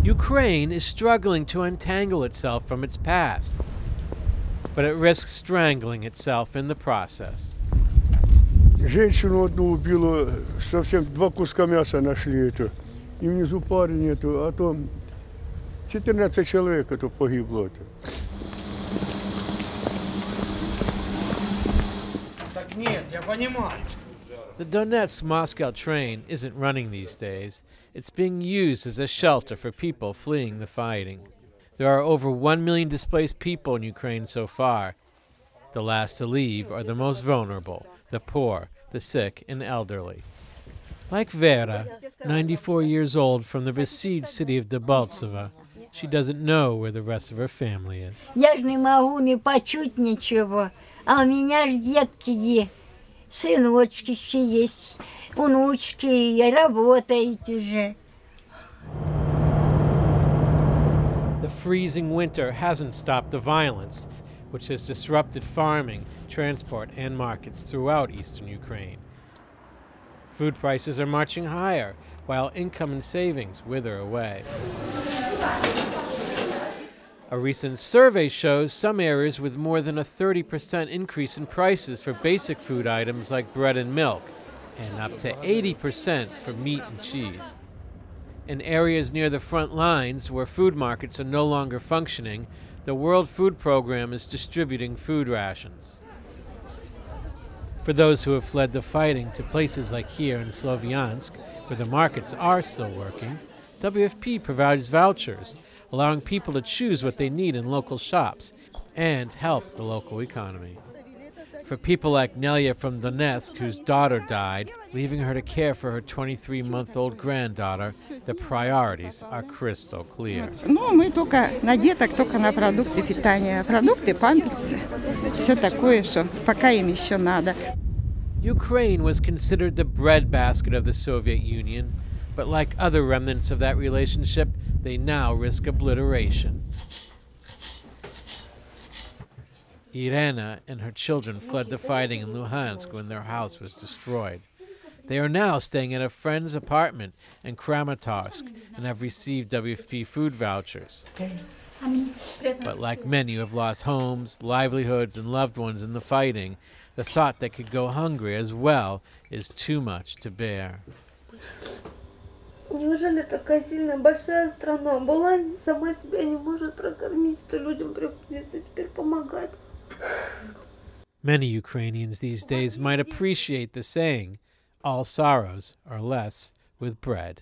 Ukraine is struggling to untangle itself from its past, but it risks strangling itself in the process. Женщину одну убило, совсем 2 куска мяса нашли это. И внизу парень эту, а то 14 человек это погибло это. Так нет, я понимаю. The Donetsk-Moscow train isn't running these days. It's being used as a shelter for people fleeing the fighting. There are over 1 million displaced people in Ukraine so far. The last to leave are the most vulnerable, the poor, the sick, and elderly. Like Vera, 94 years old from the besieged city of Debaltseve, she doesn't know where the rest of her family is. Я ж не могу не почуть ничего, а у меня ж детки есть. Сыночки еще есть, внучки, работают уже. The freezing winter hasn't stopped the violence, which has disrupted farming, transport, and markets throughout eastern Ukraine. Food prices are marching higher, while income and savings wither away. A recent survey shows some areas with more than a 30% increase in prices for basic food items like bread and milk, and up to 80% for meat and cheese. In areas near the front lines where food markets are no longer functioning, the World Food Program is distributing food rations. For those who have fled the fighting to places like here in Slovyansk, where the markets are still working, WFP provides vouchers, allowing people to choose what they need in local shops and help the local economy. For people like Nelia from Donetsk, whose daughter died, leaving her to care for her 23-month-old granddaughter, the priorities are crystal clear. Ну, мы только на деток, только на продукты питания. Продукты, памперсы, все такое, что пока им еще надо. Ukraine was considered the breadbasket of the Soviet Union, but like other remnants of that relationship, they now risk obliteration. Irena and her children fled the fighting in Luhansk when their house was destroyed. They are now staying at a friend's apartment in Kramatorsk and have received WFP food vouchers. But like many who have lost homes, livelihoods, and loved ones in the fighting, the thought they could go hungry as well is too much to bear. Неужели такая сильная большая страна была, сама себя не может прокормить, что людям приходится теперь помогать? Many Ukrainians these days might appreciate the saying, all sorrows are less with bread.